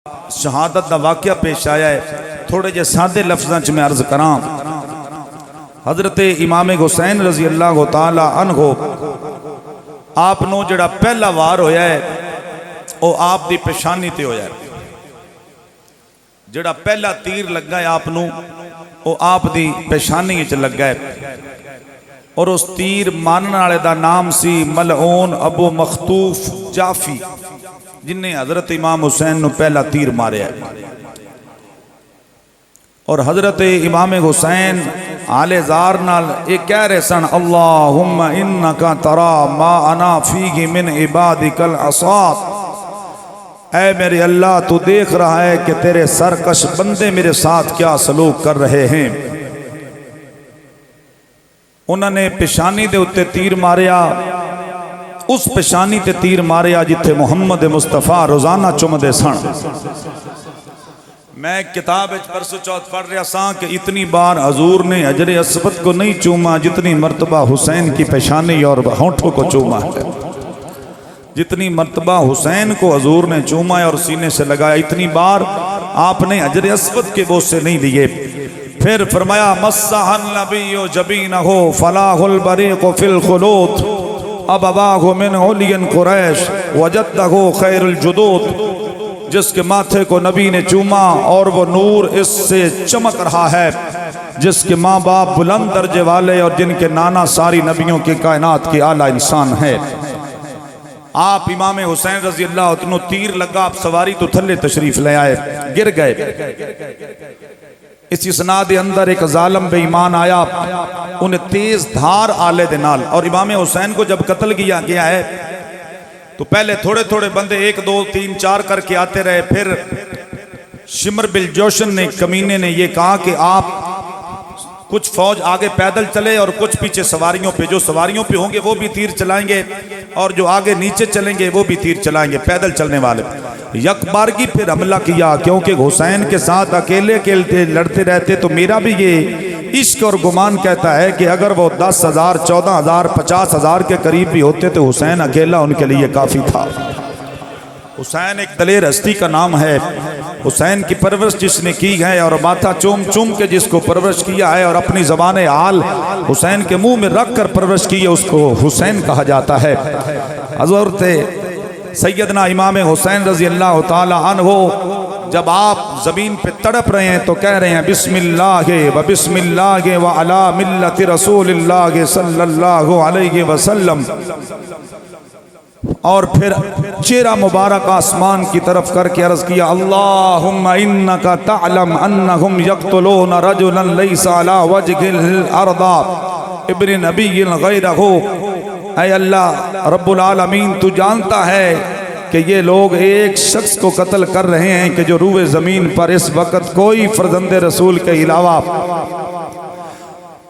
شہادت دا واقعہ پیش آیا ہے، تھوڑے جے سادے لفظاں چ میں عرض کراں۔ حضرت امام حسین رضی اللہ تعالی عنہ آپ نو جڑا پہلا وار ہویا ہے وہ آپ دی پیشانی تے ہویا ہے، جڑا پہلا تیر لگا ہے آپ نو وہ آپ دی پیشانی وچ لگا ہے، اور اس تیر مانن والے دا نام سی ملعون ابو مختوف جعفی، جن نے حضرت امام حسین نو پہلا تیر ماریا ہے۔ اور حضرت امام حسین آلے زار نال ایک کہہ رہے سن، اللہم انکا ترا ما انا فیہ من عبادک العصات، اے میرے اللہ تو دیکھ رہا ہے کہ تیرے سرکش بندے میرے ساتھ کیا سلوک کر رہے ہیں۔ انہوں نے پیشانی دے اتے تیر ماریا، اس پیشانی تے تیر ماریا جتھے محمد مصطفیٰ روزانہ چمدے سن۔ میں کتاب پرسو چوتھ پڑھ رہا سا کہ اتنی بار حضور نے حجر اسود کو نہیں چوما جتنی مرتبہ حسین کی پیشانی اور ہونٹوں کو چوما ہے، جتنی مرتبہ حسین کو حضور نے چوما اور سینے سے لگایا، اتنی بار آپ نے حجر اسود کے بوسے نہیں لیے۔ پھر فرمایا مسح النبی جبینہ فلاح البریق فی الخلود ابواہ من علی قریش وجدہ خیر الجدود، جس کے ماتھے کو نبی نے چوما اور وہ نور اس سے چمک رہا ہے، جس کے ماں باپ بلند درجے والے اور جن کے نانا ساری نبیوں کی کائنات کی اعلیٰ انسان ہے۔ آپ امام حسین رضی اللہ عنہ تیر لگا، آپ سواری تو تھلے تشریف لے آئے، گر گئے۔ اس اسناد اندر ایک ظالم بے ایمان آیا، انہیں تیز دھار آلے دے نال، اور امام حسین کو جب قتل کیا گیا ہے تو پہلے تھوڑے تھوڑے بندے 1 2 3 4 کر کے آتے رہے، پھر شمر بالجوشن نے کمینے نے یہ کہا کہ آپ کچھ فوج آگے پیدل چلے اور کچھ پیچھے سواریوں پہ، جو سواریوں پہ ہوں گے وہ بھی تیر چلائیں گے اور جو آگے نیچے چلیں گے وہ بھی تیر چلائیں گے، پیدل چلنے والے۔ یک بارگی پھر حملہ کیا، کیونکہ حسین کے ساتھ اکیلے اکیلے لڑتے رہتے تو میرا بھی یہ عشق اور گمان کہتا ہے کہ اگر وہ 10,000 14,000 50,000 کے قریب بھی ہوتے تو حسین اکیلا ان کے لیے کافی تھا۔ حسین ایک دلیر ہستی کا نام ہے، حسین کی پرورش جس نے کی ہے اور ماتھا چوم چوم کے جس کو پرورش کیا ہے اور اپنی زبان حال حسین کے منہ میں رکھ کر پرورش کی ہے، اس کو حسین کہا جاتا ہے۔ حضرت سیدنا امام حسین رضی اللہ تعالی عنہ جب آپ زمین پہ تڑپ رہے ہیں تو کہہ رہے ہیں بسم اللہ و بسم اللہ و علی ملت رسول اللہ صلی اللہ علیہ وسلم، اور پھر چہرہ مبارک آسمان کی طرف کر کے عرض کیا اللہم انکا تعلم انہم یقتلون رجلا لیس علی وجہ الارض ابن نبی غیرہ، اے اللہ رب العالمین تو جانتا ہے کہ یہ لوگ ایک شخص کو قتل کر رہے ہیں کہ جو روئے زمین پر اس وقت کوئی فرزند رسول کے علاوہ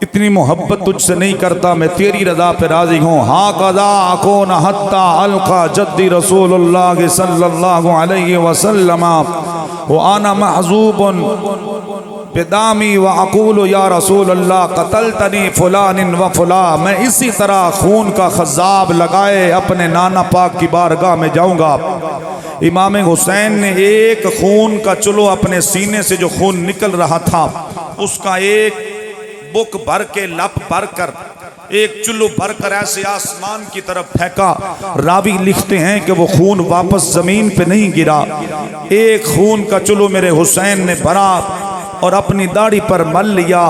اتنی محبت تجھ سے نہیں کرتا، میں تیری رضا پہ راضی ہوں۔ ہاں قضا اکون حتی القا جدی رسول اللہ صلی اللہ علیہ وسلم وانا محضوب بدامی واقول یا رسول اللہ قتلتنی فلان و فلان، میں اسی طرح خون کا خضاب لگائے اپنے نانا پاک کی بارگاہ میں جاؤں گا۔ امام حسین نے ایک خون کا چلو اپنے سینے سے جو خون نکل رہا تھا اس کا ایک بک بھر کے لپ بھر کر ایک چلو بھر کر ایسے آسمان کی طرف پھینکا۔ راوی لکھتے ہیں کہ وہ خون واپس زمین پہ نہیں گرا، ایک خون کا چلو میرے حسین نے بھرا اور اپنی داڑھی پر مل لیا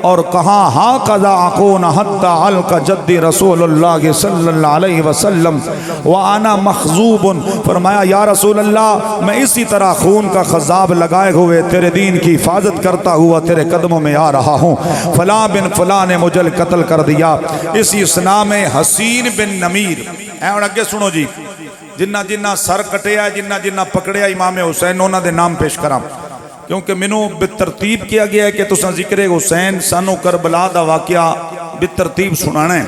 اور کہا ہاں قضا اکون حتی القا جدی رسول اللہ صلی اللہ علیہ وسلم وانا مخضوب، فرمایا یا رسول اللہ میں اسی طرح خون کا خضاب لگائے ہوئے تیرے دین کی حفاظت کرتا ہوا تیرے قدموں میں آ رہا ہوں، فلاں بن فلاں نے مجھے قتل کر دیا۔ اسی اسنا میں حسین بن نمیر اے، اور اگے سنو جی، جنہ جنہ سر کٹیا جنہ جنہ پکڑیا امام حسین انہوں دے نام پیش کراں، کیونکہ منو بترتیب کیا گیا ہے کہ تساں ذکر حسین سانو کربلا دا واقعہ بترتیب سنانا ہے۔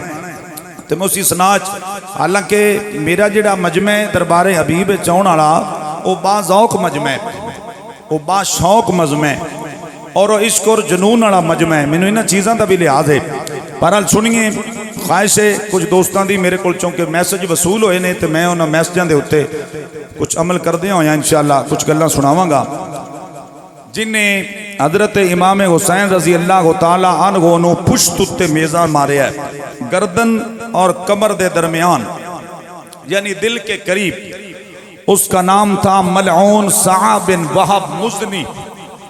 تو میں اسی سناچ حالانکہ میرا جڑا مجمع دربار حبیب چون والا وہ با ذوق مجمع ہے، وہ با شوق مجمع ہے اور عشق اور جنون والا مجمع ہے، مینوں انہاں چیزاں دا بھی لحاظ ہے۔ بہرحال سنیے خواہش ہے کچھ دوستاں دی میرے کول چونکہ میسج وصول ہوئے نے تو میں انہاں میسجاں دے ہوتے کچھ عمل کردے ہویا انشاءاللہ کچھ گلاں سناواں گا جن نے حضرت امام حسین رضی اللہ تعالی عنہ نو پشت تے میزان ماریا ہے گردن اور کمر دے درمیان یعنی دل کے قریب اس کا نام تھا ملعون صعب بن وہب مزنی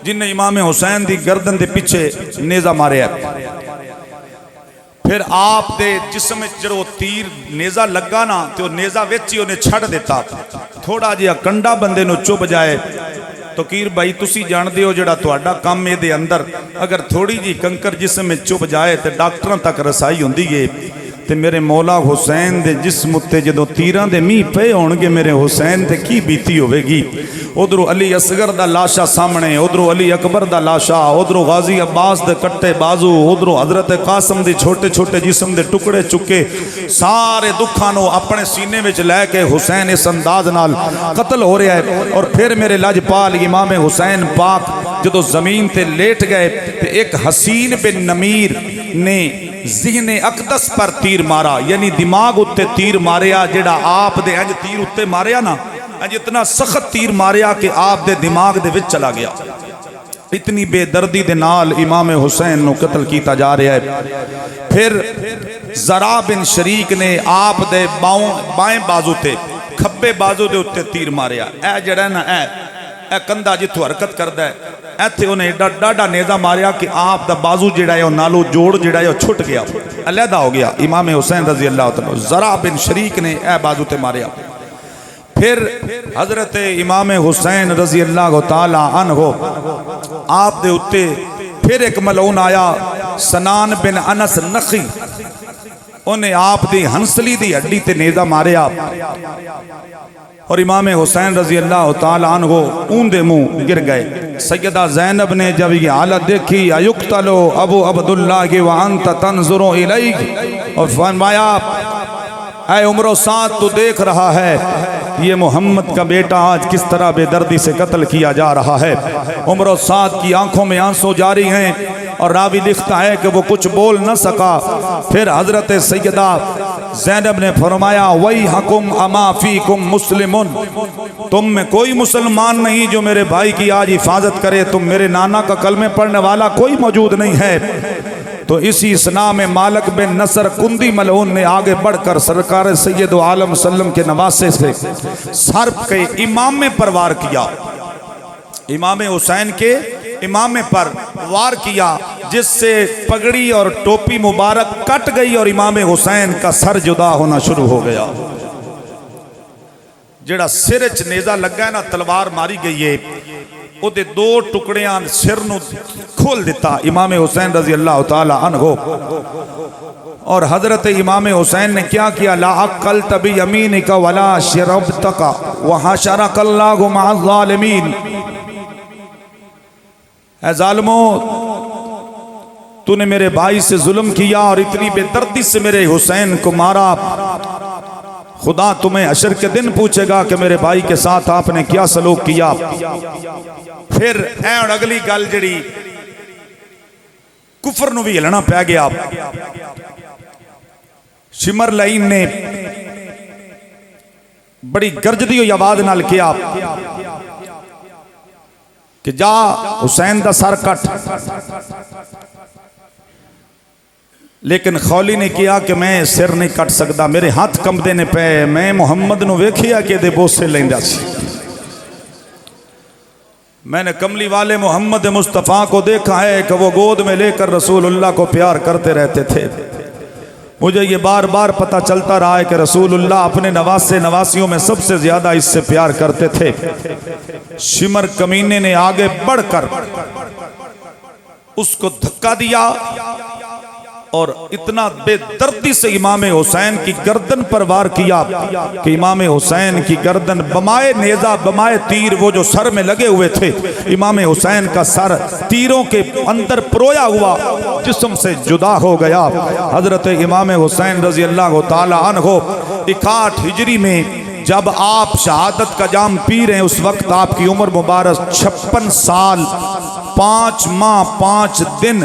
جن نے امام حسین دی گردن دے پیچھے نیزہ ماریا ہے پھر آپ دے جسم جڑو تیر نیزہ لگا نا تو نیزہ ویچی انہیں چھڑ دیتا تھوڑا جیا کنڈا بندے نو چوب جائے تو کیر بھائی تسی جان دیو جڑا تواڈا کام میں دے اندر اگر تھوڑی جی کنکر جسم میں چوب جائے تو ڈاکٹروں تک رسائی ہوندی ہے تے میرے مولا حسین دے جسم تے جدو تیران دے می پے ہونگے میرے حسین تے کی بیتی ہوئے گی ادھرو علی اصغر دا لاشا سامنے ادھرو علی اکبر دا لاشا ادھرو غازی عباس دے کٹے بازو ادھرو حضرت قاسم دے چھوٹے چھوٹے جسم دے ٹکڑے چکے سارے دکھانو اپنے سینے وچ لے کے حسین اس انداز نال قتل ہو رہا ہے اور پھر میرے لاجپال امام حسین پاک جدو زمین تے لیٹ گئے تے ایک حسین بن نمیر نے ذہن اقدس پر تیر مارا یعنی دماغ اتے تیر ماریا جڑا آپ دے انج تیر اتے ماریا نا انج اتنا سخت تیر ماریا کہ آپ دے دماغ دے وچ چلا گیا اتنی بے دردی دے نال امام حسین نو قتل کیتا جا رہا ہے پھر زرا بن شریک نے آپ دے بائیں بازو تے کھبے بازو دے اتے تیر ماریا اے جڑا نا اے کندھا جتھوں حرکت کردا ہے ایتھے انہیں ڈاڈا نیزہ ماریا کہ آپ دا بازو جڑا ہے نالو جوڑ جڑا ہے چھٹ گیا علیحدہ ہو گیا امام حسین رضی اللہ تعالیٰ زرا بن شریک نے اے بازو تے ماریا پھر حضرت امام حسین رضی اللہ تعالیٰ عنہ آپ دے اتے پھر ایک ملعون آیا سنان بن انس نخی انہیں آپ دی ہنسلی دی ہڈی تے نیزہ ماریا اور امام حسین رضی اللہ تعالیٰ عنہ اون دے منہ گر گئے سیدہ زینب نے جب یہ حالت دیکھی ایقتلو ابو عبداللہ وانت تنظرو الیک اور فرمایا اے عمر و سعد تو دیکھ رہا ہے یہ محمد کا بیٹا آج کس طرح بے دردی سے قتل کیا جا رہا ہے عمر و سعد کی آنکھوں میں آنسو جاری ہیں اور راوی لکھتا ہے کہ وہ کچھ بول نہ سکا پھر حضرت سیدہ زینب نے فرمایا وَيْحَكُمْ أَمَا فِيكُمْ مُسْلِمٌ تم میں کوئی مسلمان نہیں جو میرے بھائی کی آج حفاظت کرے تم میرے نانا کا کلمے پڑھنے والا کوئی موجود نہیں ہے تو اسی اسنا میں مالک بن نصر کندی ملعون نے آگے بڑھ کر سرکار سید عالم وسلم کے نواسے سے سر کے امام میں پر وار کیا امام حسین کے امام پر وار کیا جس سے پگڑی اور ٹوپی مبارک کٹ گئی اور امام حسین کا سر جدا ہونا شروع ہو گیا جڑا سرچ نیزہ لگا ہے نا تلوار ماری گئی ہے وہ دے دو ٹکڑیاں سر نو کھول دیتا امام حسین رضی اللہ تعالی عنہ اور حضرت امام حسین نے کیا کیا لا عقلت بیمینک ولا شربتک وحشرک اللہ مع الظالمین اے ظالموں تو نے میرے بھائی سے ظلم کیا اور اتنی بے دردی سے میرے حسین کو مارا خدا تمہیں حشر کے دن پوچھے گا کہ میرے بھائی کے ساتھ آپ نے کیا سلوک کیا پھر اور اگلی گل جڑی کفر نو بھی ہلنا پہ گیا شمر لعین نے بڑی گرجدی ہوئی آواز نال کیا کہ جا حسین دا سر کٹ لیکن خولی نے کیا کہ میں سر نہیں کٹ سکتا میرے ہاتھ کم دینے پہ میں محمد نو ویکھیا کہ دے بوسے لیندہ سی میں نے کملی والے محمد مصطفیٰ کو دیکھا ہے کہ وہ گود میں لے کر رسول اللہ کو پیار کرتے رہتے تھے مجھے یہ بار بار پتہ چلتا رہا ہے کہ رسول اللہ اپنے نواسیوں میں سب سے زیادہ اس سے پیار کرتے تھے شمر کمینے نے آگے بڑھ کر اس کو دھکا دیا اور اتنا بے دردی سے امام حسین کی گردن پر وار کیا کہ امام حسین کی گردن بمائے نیزہ بمائے تیر وہ جو سر میں لگے ہوئے تھے امام حسین کا سر تیروں کے اندر پرویا ہوا جسم سے جدا ہو گیا حضرت امام حسین رضی اللہ تعالی عنہ 61 ہجری میں جب آپ شہادت کا جام پی رہے ہیں اس وقت آپ کی عمر مبارک 56 سال 5 ماہ 5 دن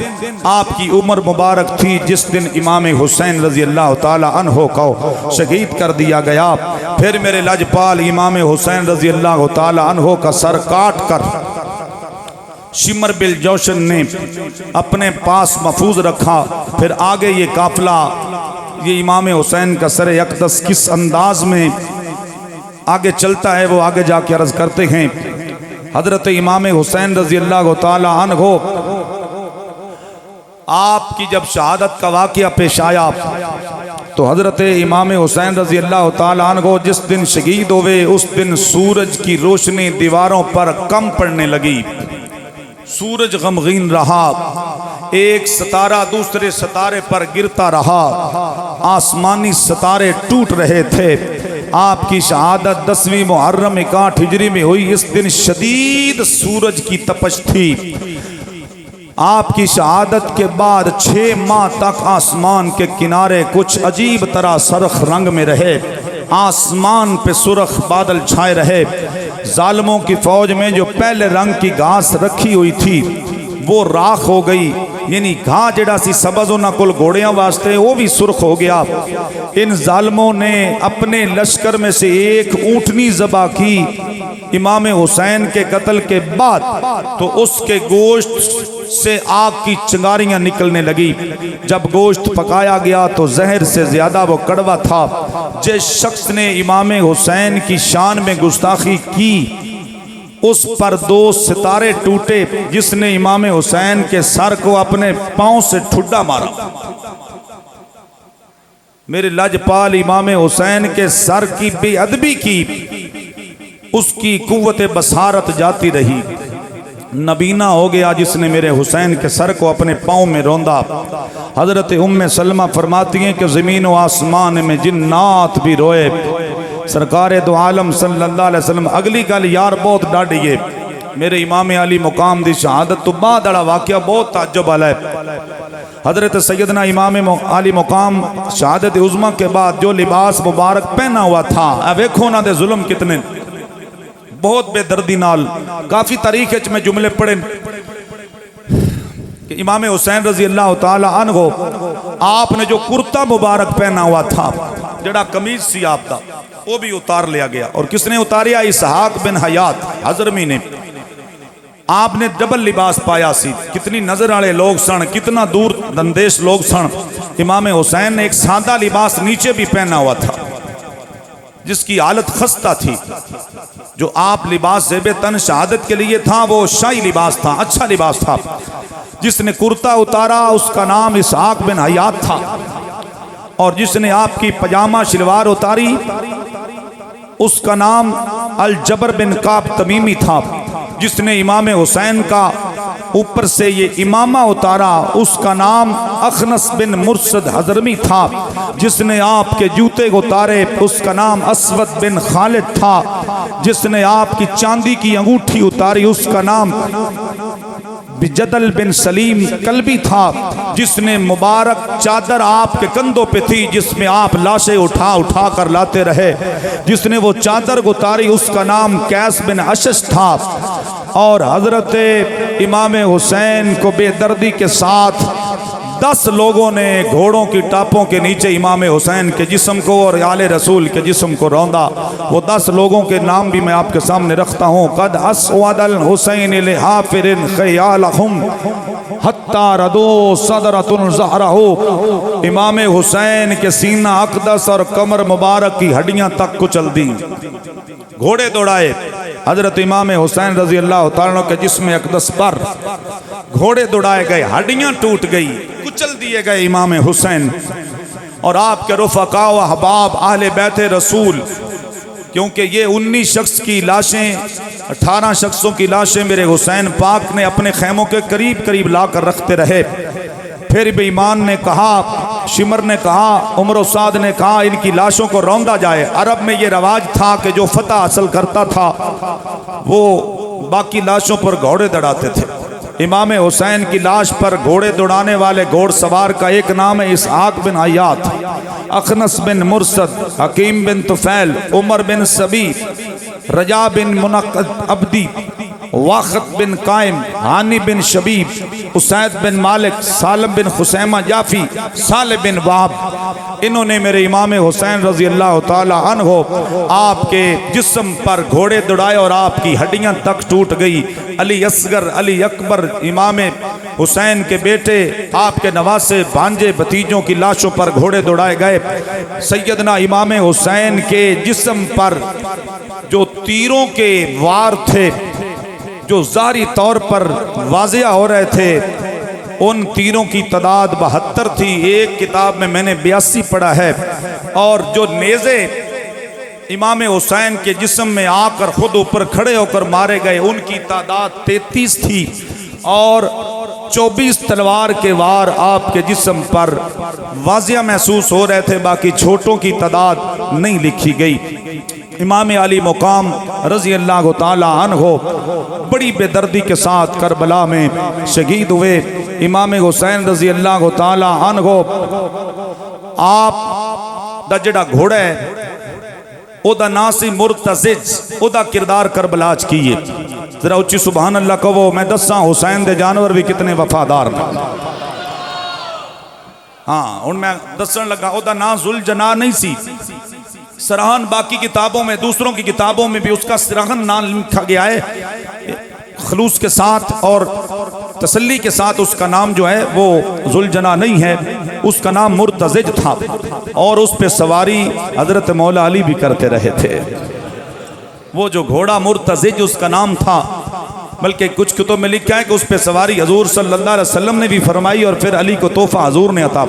آپ کی عمر مبارک تھی، جس دن امام حسین رضی اللہ تعالی عنہ کو شہید کر دیا گیا۔ پھر میرے لجپال امام حسین رضی اللہ تعالی عنہ کا سر کاٹ کر شمر بل جوشن نے اپنے پاس محفوظ رکھا۔ پھر آگے یہ قافلہ، یہ امام حسین کا سر اقدس کس انداز میں آگے چلتا ہے وہ آگے جا کے عرض کرتے ہیں۔ حضرت امام حسین رضی اللہ تعالی عنہ آپ کی جب شہادت کا واقعہ پیش آیا تو حضرت امام حسین رضی اللہ تعالی عنہ جس دن شہید ہوئے اس دن سورج کی روشنی دیواروں پر کم پڑنے لگی، سورج غمگین رہا، ایک ستارہ دوسرے ستارے پر گرتا رہا، آسمانی ستارے ٹوٹ رہے تھے۔ آپ کی شہادت 10ویں محرم 61 ہجری میں ہوئی۔ اس دن شدید سورج کی تپش تھی۔ آپ کی شہادت کے بعد 6 ماہ تک آسمان کے کنارے کچھ عجیب طرح سرخ رنگ میں رہے، آسمان پہ سرخ بادل چھائے رہے۔ ظالموں کی فوج میں جو پہلے رنگ کی گھاس رکھی ہوئی تھی وہ راکھ ہو گئی، یعنی گھاس جڑا سی سبز ہونا کل گھوڑیاں واسطے وہ بھی سرخ ہو گیا۔ ان ظالموں نے اپنے لشکر میں سے ایک اونٹنی ذبح کی امام حسین کے قتل کے بعد، تو اس کے گوشت سے آگ کی چنگاریاں نکلنے لگی۔ جب گوشت پکایا گیا تو زہر سے زیادہ وہ کڑوا تھا۔ جس شخص نے امام حسین کی شان میں گستاخی کی اس پر 2 ستارے ٹوٹے۔ جس نے امام حسین کے سر کو اپنے پاؤں سے ٹھڈا مارا، میرے لاجپال امام حسین کے سر کی بے ادبی کی، اس کی قوت بصارت جاتی رہی۔ نبینا ہو گیا جس نے میرے حسین کے سر کو اپنے پاؤں میں روندا۔ حضرت ام سلمہ فرماتی ہیں کہ زمین و آسمان میں جنات بھی روئے۔ سرکار دو عالم صلی اللہ علیہ وسلم اگلی گل یار بہت ڈاڈیے، میرے امام علی مقام دی شہادت تو بعد اڑا واقعہ بہت تعجب والا ہے۔ حضرت سیدنا امام علی مقام شہادت عظمیٰ کے بعد جو لباس مبارک پہنا ہوا تھا، ویکھو نہ دے ظلم کتنے، بہت بے دردی نال۔ کافی تاریخ وچ میں جملے پڑھے کہ امام حسین رضی اللہ تعالی عنہ آپ نے جو کرتا مبارک پہنا ہوا تھا، جڑا قمیض سی آپ دا، وہ بھی اتار لیا گیا۔ اور کس نے اتاریا؟ اسحاق بن حیات حضرمی نے۔ آپ نے ڈبل لباس پایا سی۔ کتنی نظر والے لوگ سن، کتنا دور اندیش لوگ سن۔ امام حسین نے ایک سادہ لباس نیچے بھی پہنا ہوا تھا جس کی حالت خستہ تھی۔ جو آپ لباس زیب تن شہادت کے لیے تھا وہ شاہی لباس تھا، اچھا لباس تھا۔ جس نے کرتا اتارا اس کا نام اسحاق بن حیات تھا، اور جس نے آپ کی پجامہ شلوار اتاری اس کا نام الجبر بن کعب تمیمی تھا۔ جس نے امام حسین کا اوپر سے یہ امامہ اتارا اس کا نام اخنس بن مرشد حضرمی تھا۔ جس نے آپ کے جوتے اتارے اس کا نام اسود بن خالد تھا۔ جس نے آپ کی چاندی کی انگوٹھی اتاری اس کا نام جدل بن سلیم کلبی تھا۔ جس نے مبارک چادر آپ کے کندھوں پہ تھی جس میں آپ لاشیں اٹھا اٹھا کر لاتے رہے، جس نے وہ چادر اتاری اس کا نام قیس بن اشش تھا۔ اور حضرت امام حسین کو بے دردی کے ساتھ 10 لوگوں نے گھوڑوں کی ٹاپوں کے نیچے امام حسین کے جسم کو اور آل رسول کے جسم کو روندا۔ وہ 10 لوگوں کے نام بھی میں آپ کے سامنے رکھتا ہوں۔ قد اسود الحسین لحافر خیالہم حتی ردو صدرۃ زہرہ۔ امام حسین کے سینہ اقدس اور کمر مبارک کی ہڈیاں تک کچل دی، گھوڑے دوڑائے۔ حضرت امام حسین رضی اللہ تعالیٰ عنہ کے جسم اقدس پر گھوڑے دوڑائے گئے، ہڈیاں ٹوٹ گئی، کچل دیے گئے امام حسین۔ اور آپ کے رفقاء و احباب اہل بیت رسول، کیونکہ یہ 19 شخص کی لاشیں 18 شخصوں کی لاشیں میرے حسین پاک نے اپنے خیموں کے قریب قریب لا کر رکھتے رہے۔ پھر بھی ایمان نے کہا، شمر نے کہا، عمر و سعد نے کہا ان کی لاشوں کو روندا جائے۔ عرب میں یہ رواج تھا کہ جو فتح حاصل کرتا تھا وہ باقی لاشوں پر گھوڑے دڑاتے تھے۔ امام حسین کی لاش پر گھوڑے دوڑانے والے گھوڑ سوار کا ایک نام ہے اسحاق بن عیاط، اخنس بن مرسد، حکیم بن طفیل، عمر بن سبی، رجا بن منقد عبدی، واخت بن قائم، ہانی بن شبیب، اسید بن مالک، سالم بن خسیمہ جافی، صالح بن وہب۔ انہوں نے میرے امام حسین رضی اللہ تعالی عنہ آپ کے جسم پر گھوڑے دوڑائے اور آپ کی ہڈیاں تک ٹوٹ گئی۔ علی اصغر، علی اکبر، امام حسین کے بیٹے، آپ کے نواسے، بھانجے، بھتیجوں کی لاشوں پر گھوڑے دوڑائے گئے۔ سیدنا امام حسین کے جسم پر جو تیروں کے وار تھے جو ظاہری طور پر واضح ہو رہے تھے، ان تیروں کی تعداد 72 تھی۔ ایک کتاب میں نے 82 پڑھا ہے، اور جو نیزے امام حسین کے جسم میں آ کر خود اوپر کھڑے ہو کر مارے گئے ان کی تعداد 33 تھی، اور 24 تلوار کے وار آپ کے جسم پر واضح محسوس ہو رہے تھے، باقی چھوٹوں کی تعداد نہیں لکھی گئی۔ امام علی مقام رضی اللہ تعالی عنہ بڑی بے دردی کے ساتھ کربلا میں شہید ہوئے۔ امام حسین رضی اللہ تعالی عنہ آپ دا جڑا گھوڑا ہے او دا نام سی مرتزج، او دا کردار کربلا چ کیے۔ ذرا اچھی سبحان اللہ کہو، میں دساں حسین دے جانور بھی کتنے وفادار نے۔ ہاں ہن میں دسن لگا او دا نام ذوالجناح نہیں سی، سرحان باقی کتابوں میں، دوسروں کی کتابوں میں بھی اس کا سرحان نام لکھا گیا ہے خلوص کے ساتھ اور تسلی کے ساتھ۔ اس کا نام جو ہے وہ ذوالجناح نہیں ہے، اس کا نام مرتزج تھا، اور اس پہ سواری حضرت مولا علی بھی کرتے رہے تھے۔ وہ جو گھوڑا مرتزج اس کا نام تھا، بلکہ کچھ کتب میں لکھا ہے کہ اس پہ سواری حضور صلی اللہ علیہ وسلم نے بھی فرمائی، اور پھر علی کو تحفہ حضور نے عطا